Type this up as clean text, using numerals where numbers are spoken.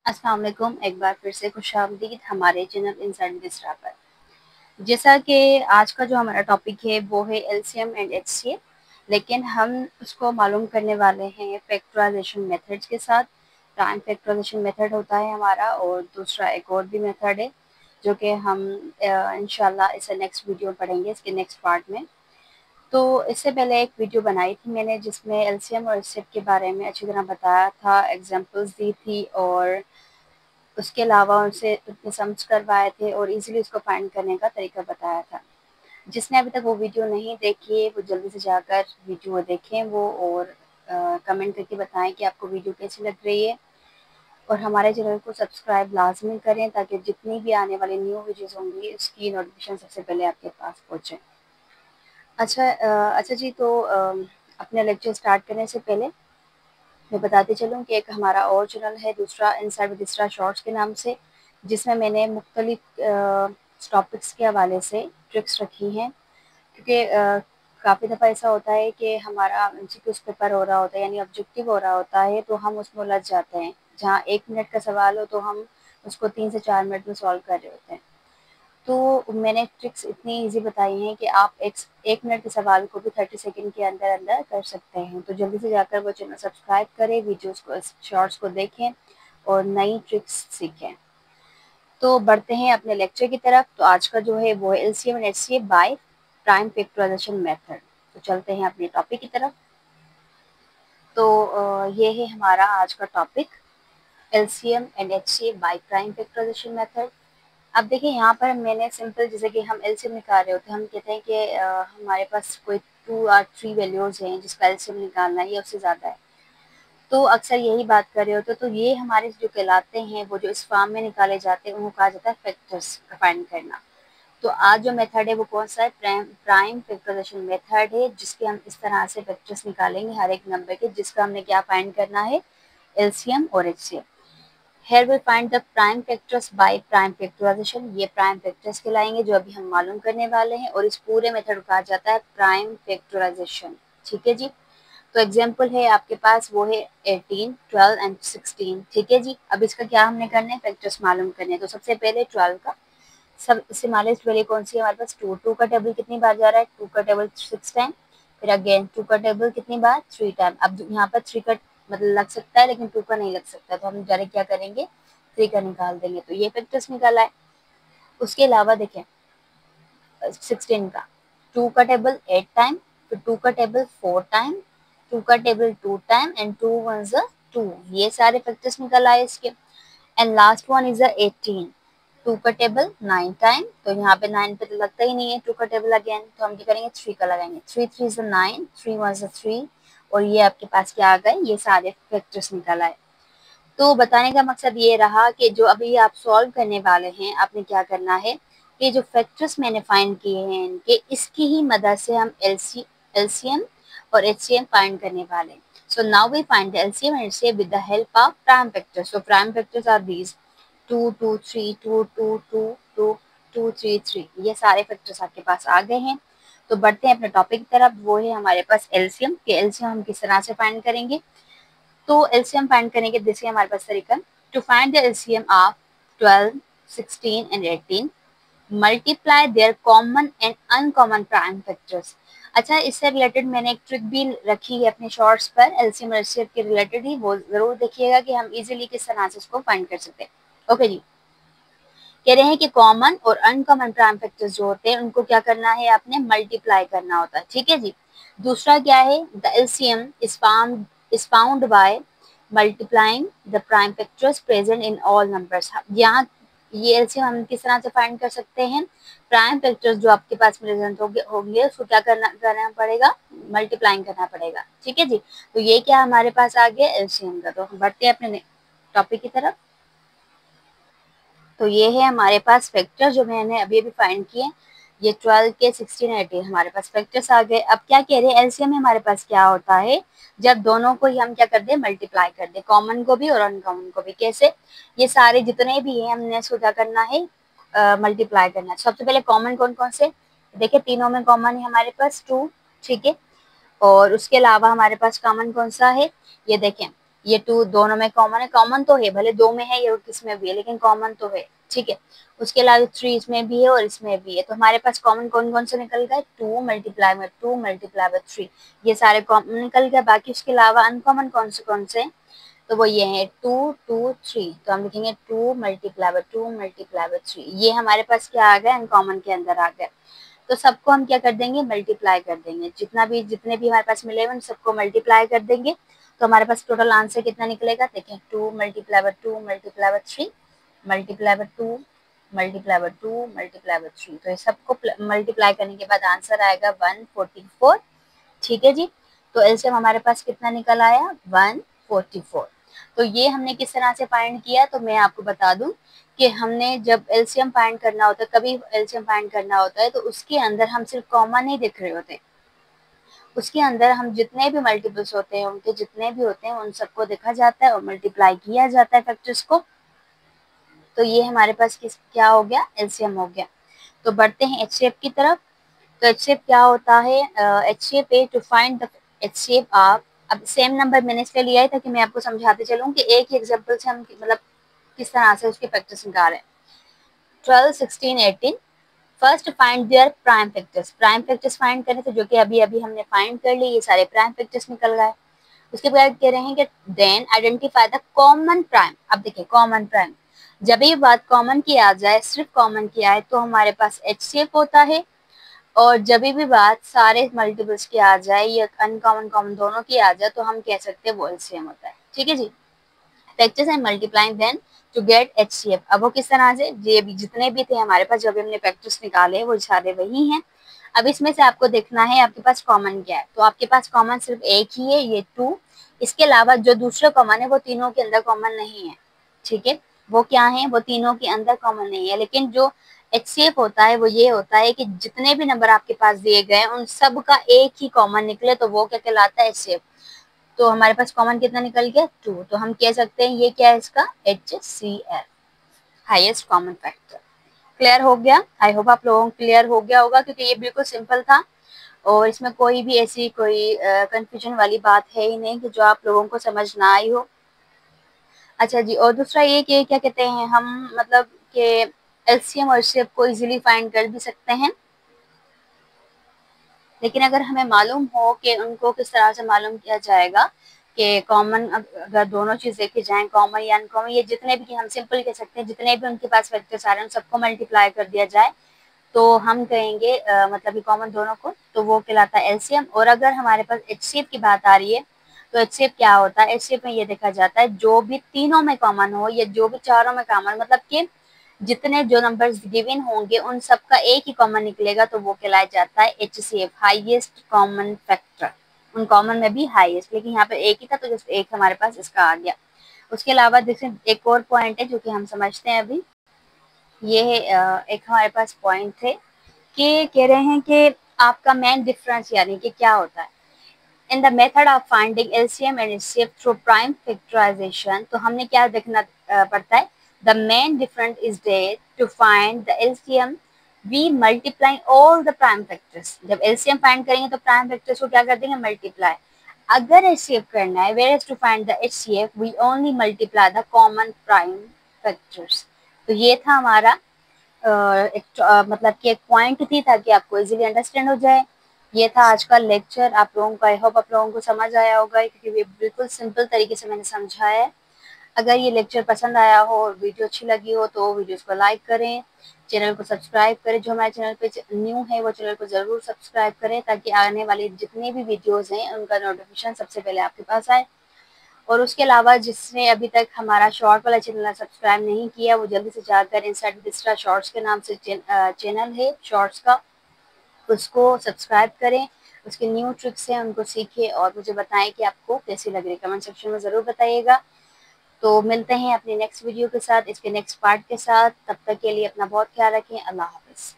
अस्सलाम वालेकुम। एक बार फिर से खुशामदीद हमारे चैनल इनसाइड बिस्रा पर। जैसा कि आज का जो हमारा टॉपिक है वो है एलसीएम एंड एचसीएफ, लेकिन हम उसको मालूम करने वाले हैं फैक्टराइजेशन मेथड्स के साथ। प्राइम फैक्टराइजेशन मेथड होता है हमारा, और दूसरा एक और भी मेथड है जो कि हम इंशाल्लाह इसे नेक्स्ट वीडियो में पढ़ेंगे, इसके नेक्स्ट पार्ट में। तो इससे पहले एक वीडियो बनाई थी मैंने जिसमें एलसीएम और एचसीएफ के बारे में अच्छी तरह बताया था, एग्जांपल्स दी थी, और उसके अलावा उनसे उनके सम्स करवाए थे और इजीली उसको फाइंड करने का तरीका बताया था। जिसने अभी तक वो वीडियो नहीं देखी है वो जल्दी से जाकर वीडियो देखें वो, और कमेंट करके बताएं कि आपको वीडियो कैसी लग रही है, और हमारे चैनल को सब्सक्राइब लाजमी करें ताकि जितनी भी आने वाली न्यू वीडियोस होंगी उसकी नोटिफिकेशन सबसे पहले आपके पास पहुंचे। अच्छा जी, तो अपने लेक्चर स्टार्ट करने से पहले मैं बताते चलूँ कि एक हमारा और चैनल है दूसरा, इनसाइड विद इसरा शॉर्ट्स के नाम से, जिसमें मैंने मुख्तलिफ टॉपिक्स के हवाले से ट्रिक्स रखी हैं। क्योंकि काफ़ी दफ़ा ऐसा होता है कि हमारा एमसीक्यूज़ पेपर हो रहा होता है, यानी ऑब्जेक्टिव हो रहा होता है, तो हम उसमें उलझ जाते हैं। जहाँ 1 मिनट का सवाल हो तो हम उसको 3 से 4 मिनट में सॉल्व कर रहे होते हैं। तो मैंने ट्रिक्स इतनी ईज़ी बताई हैं कि आप एक मिनट के सवाल को भी 30 सेकंड के अंदर-अंदर कर सकते हैं। तो जल्दी से जाकर वो चैनल सब्सक्राइब करें, वीडियोज़ को, शॉर्ट्स को देखें और नई ट्रिक्स सीखें। तो बढ़ते हैं अपने लेक्चर की तरफ। तो आज का जो है वो है LCM and HCF by prime factorization method. तो चलते हैं अपने टॉपिक की तरफ। तो ये है हमारा आज का topic, LCM and HCF by prime factorization method. अब देखिए यहाँ पर मैंने सिंपल, जैसे कि हम एलसीएम निकाल रहे होते हैं, हम कहते हैं कि हमारे पास कोई 2 और 3 वैल्यूज़ हैं जिसका एलसीएम निकालना है या उससे ज़्यादा है। तो अक्सर यही बात कर रहे होते हैं। तो ये हमारे जो कहलाते हैं, वो जो इस फॉर्म में निकाले जाते हैं, उनको कहा जाता है फैक्टर्स का फाइंड करना। तो आज जो मेथड है वो कौन सा है? प्राइम फैक्टराइजेशन मेथड है, जिसके हम इस तरह से फैक्टर्स निकालेंगे हर एक नंबर के, जिसका हमने क्या फाइंड करना है? एलसीएम और HCF. Here we find the prime factors by prime factorization। ये प्राइम फैक्टर्स कहलाएंगे जो अभी हम मालूम करने वाले हैं, और इस पूरे मेथड को कहा जाता है प्राइम फैक्टराइजेशन। ठीक है जी। तो एग्जांपल है आपके पास, वो है 18, 12 एंड 16। ठीक है जी। अब इसका क्या हमने करना है? फैक्टर्स मालूम करने हैं। तो सबसे पहले 12 का सब स्मॉलेस्ट वैल्यू कौन सी है हमारे पास? 2। 2 का टेबल कितनी बार जा रहा है? 2 का टेबल 6 टाइम। फिर अगेन 2 का टेबल कितनी बार? 3 टाइम। अब यहाँ पर 3 का मतलब लग सकता है, लेकिन 2 का नहीं लग सकता, तो हम डायरेक्ट क्या करेंगे? 3 का निकाल देंगे। तो ये फैक्टर्स निकाला है। उसके अलावा देखें 16 का 2 का टेबल 8 टाइम, फिर 2 का टेबल 4 टाइम, 2 का टेबल 2 टाइम एंड 2 1 2। ये सारे फैक्टर्स निकल आए इसके। And last one is 18। 2 का टेबल 9 टाइम, तो यहाँ पे 9 पे तो लगता ही नहीं है 2 का टेबल अगेन, तो हम क्या करेंगे? 3 का लगाएंगे। 3 3 इज 9, 3 1 3, और ये आपके पास क्या आ गए? ये सारे फैक्टर्स निकल आए। तो बताने का मकसद ये रहा कि जो अभी आप सॉल्व करने वाले हैं, आपने क्या करना है कि जो फैक्टर्स मैंने फाइंड किए हैं इनके, इसकी ही मदद से हम एलसीएम और एचसीएम फाइंड करने वाले हैं। So now we find the LCM and HCF with the help of prime factors. So prime factors are these 2 2 3 2 2 2 2 2 3 3। ये सारे फैक्टर्स आपके पास आ गए हैं। तो बढ़ते हैं अपने टॉपिक की तरफ। वो है हमारे पास एलसीएम के। एलसीएम हम किस तरह से फाइंड करेंगे? तो एलसीएम फाइंड करने के देखिए हमारे पास तरीका, to find the LCM of 12, 16 and 18, multiply their common and uncommon prime factors. अच्छा, इससे रिलेटेड मैंने एक ट्रिक भी रखी है अपने शॉर्ट्स पर, एलसीएम और एचसीएफ के रिलेटेड ही, वो जरूर देखिएगा कि हम इजीली किस तरह से इसको फाइंड कर सकते हैं। ओके जी। कह रहे हैं कि कॉमन और अनकॉमन प्राइम फैक्टर्स जो होते हैं उनको क्या करना है? आपने मल्टीप्लाई करना होता है। ठीक है जी। दूसरा क्या है? The LCM is found by multiplying the prime factors present in all numbers. यहाँ ये एलसीएम हम किस तरह से फाइंड कर सकते हैं? प्राइम फैक्टर्स जो आपके पास प्रेजेंट होंगे उसको क्या करना पड़ेगा? मल्टीप्लाइंग करना पड़ेगा। ठीक है जी। तो ये क्या हमारे पास आ गया? एलसीएम का। तो बढ़ते हैं अपने टॉपिक की तरफ। तो ये है हमारे पास फैक्टर जो मैंने अभी अभी फाइंड किए। ये 12 के 16 18 हमारे पास फैक्टर्स आ गए। अब क्या कह रहे हैं? एलसीएम में हमारे पास क्या होता है? जब दोनों को ही हम क्या कर दें? मल्टीप्लाई कर दें, कॉमन को भी और अनकॉमन को भी। कैसे? ये सारे जितने भी हैं हमने इसको क्या करना है? मल्टीप्लाई करना है। सबसे पहले कॉमन कौन कौन से? देखिए तीनों में कॉमन है हमारे पास 2। ठीक है। और उसके अलावा हमारे पास कॉमन कौन सा है? ये देखें ये 2 दोनों में कॉमन है, कॉमन तो है, भले 2 में है या किसमें भी है लेकिन कॉमन तो है, ठीक है। उसके अलावा 3 इसमें भी है और इसमें भी है, तो हमारे पास कॉमन कौन कौन से निकल गए, 2 मल्टीप्लाई में 2 मल्टीप्लाई बाय 3, ये सारे कॉमन निकल गए। बाकी उसके अलावा अनकॉमन कौन से हैं, तो वो ये है 2 2 3, तो हम लिखेंगे 2 मल्टीप्लाई बाय 2 मल्टीप्लाई बाय 3, ये हमारे पास क्या आ गया, अनकॉमन के अंदर आ गया। तो सबको हम क्या कर देंगे, मल्टीप्लाई कर देंगे, जितने भी हमारे पास मिले हुए सबको मल्टीप्लाई कर देंगे, तो हमारे पास टोटल आंसर कितना निकलेगा, देखिए 2 multiply by 2 multiply by 3 multiply by 2 multiply by 2 multiply by 3, तो ये सबको मल्टीप्लाई करने के बाद आंसर आएगा 144, ठीक है जी। तो एलसीएम हमारे पास कितना निकल आया, 144। तो ये हमने किस तरह से फाइंड किया, तो मैं आपको बता दूं कि हमने जब एलसीएम फाइंड करना होता है, कभी एलसीएम फाइंड करना होता है, तो उसके अंदर हम सिर्फ कॉमन नहीं देख रहे होते, उसके अंदर हम जितने भी मल्टीपल्स होते हैं, उनके जितने भी होते हैं उन सबको देखा जाता है और मल्टीप्लाई किया जाता है फैक्टर्स को। तो ये हमारे पास क्या हो गया, एलसीएम हो गया। तो बढ़ते हैं एचसीएफ की तरफ। तो एचसीएफ क्या होता है, एचसीएफ है to find the HCF of, अब सेम नंबर मैंने इसलिए लिया है ताकि मैं आपको समझाते चलूं कि एक ही एग्जांपल से हम मतलब किस तरह से उसके फैक्टर्स निकाल रहे हैं। 12 16 18, first find their prime factors, prime factors find करें, तो जो कि अभी अभी हमने फाइंड कर ली, ये सारे प्राइम फैक्टर्स निकल गए। उसके बाद कह रहे हैं कि then identify the common prime. अब देखिए कॉमन प्राइम, जब ये बात कॉमन की आ जाए, सिर्फ कॉमन की आए, तो हमारे पास एचसीएफ होता है, और जब भी बात सारे मल्टीपल्स की आ जाए या अनकॉमन कॉमन दोनों की आ जाए, तो हम कह सकते हैं वो एलसीएम होता है, ठीक है जी। Factors and multiplying then to get HCF, अब वो किस तरह से, ये भी जितने भी थे हमारे पास, जब हमने फैक्टर्स निकाले वो सारे वही हैं। अब इसमें से आपको देखना है आपके पास कॉमन क्या है, तो आपके पास कॉमन सिर्फ एक ही है, ये 2। इसके अलावा जो दूसरे कॉमन है वो तीनों के अंदर कॉमन नहीं है, ठीक है। वो क्या है, वो तीनों के अंदर कॉमन नहीं है, लेकिन जो एचसीएफ होता है वो ये होता है कि जितने भी नंबर आपके पास दिए गए उन सब का एक ही कॉमन निकले, तो वो क्या कहलाता है, एचसीएफ। तो हमारे पास कॉमन कितना निकल गया, 2, तो हम कह सकते हैं ये क्या है, इसका HCF, highest common factor. Clear हो गया, आई होप आप लोगों को क्लियर हो गया होगा, क्योंकि ये बिल्कुल सिंपल था और इसमें कोई भी ऐसी कोई कंफ्यूजन वाली बात है ही नहीं कि जो आप लोगों को समझ ना आई हो। अच्छा जी, और दूसरा ये कि क्या कहते हैं, हम मतलब कि एलसीएम और एचसीएफ को इजीली फाइंड कर भी सकते हैं, लेकिन अगर हमें मालूम हो कि उनको किस तरह से मालूम किया जाएगा कि कॉमन, अगर दोनों चीज देखी जाए, कॉमन या अनकॉमन, ये जितने भी, हम सिंपल कह सकते हैं, जितने भी उनके पास फैक्टर्स आ रहे हैं सबको मल्टीप्लाई कर दिया जाए, तो हम कहेंगे मतलब कि कॉमन दोनों को, तो वो कहलाता है एलसीएम। और अगर हमारे पास एचसीएफ की बात आ रही है, तो एचसीएफ क्या होता है, एचसीएफ में ये देखा जाता है जो भी तीनों में कॉमन हो या जो भी चारों में कॉमन, मतलब कि जितने जो नंबर्स गिवन होंगे उन सबका एक ही कॉमन निकलेगा, तो वो कहलाया जाता है एचसीएफ, हाईएस्ट कॉमन फैक्टर। उन कॉमन में भी हाईएस्ट, लेकिन यहाँ पे एक ही था तो जस्ट एक हमारे पास इसका आ गया। उसके अलावा देखिए एक और पॉइंट है जो कि हम समझते हैं अभी, ये है एक हमारे पास पॉइंट थे कि कह रहे हैं कि आपका मेन डिफरेंस यानी कि क्या होता है in the method of finding LCM and HCF through prime factorization. तो हमने क्या देखना पड़ता है, the main difference is that to find the LCM we multiply all the prime factors. जब एलसीएम फाइंड करेंगे तो प्राइम फैक्टर्स को क्या कर देंगे, मल्टीप्लाई। अगर एचसीएफ करना है, whereas to find the HCF we only multiply the common prime factors. तो ये था हमारा मतलब कि एक पॉइंट थी ताकि आपको इजीली अंडरस्टैंड हो जाए। ये था आज का लेक्चर, आप लोगों को, आई होप आप लोगों को समझ आया होगा, क्योंकि ये बिल्कुल सिंपल तरीके से मैंने समझाया है। अगर ये लेक्चर पसंद आया हो और वीडियो अच्छी लगी हो तो वीडियोस को लाइक करें, चैनल को सब्सक्राइब करें, जो हमारे चैनल पे न्यू है वो चैनल को ज़रूर सब्सक्राइब करें ताकि आने वाली जितनी भी वीडियोस हैं उनका नोटिफिकेशन सबसे पहले आपके पास आए। और उसके अलावा जिसने अभी तक हमारा शॉर्ट वाला चैनल सब्सक्राइब नहीं किया, वो जल्दी से जाकर इनसाइड विद इस्रा शॉर्ट्स के नाम से चैनल है शॉर्ट्स का, उसको सब्सक्राइब करें। उसके न्यू ट्रिक्स हैं उनको सीखें और मुझे बताएं कि आपको कैसी लग रही है, कमेंट सेक्शन में ज़रूर बताइएगा। तो मिलते हैं अपनी नेक्स्ट वीडियो के साथ, इसके नेक्स्ट पार्ट के साथ। तब तक के लिए अपना बहुत ख्याल रखें। अल्लाह हाफिज़।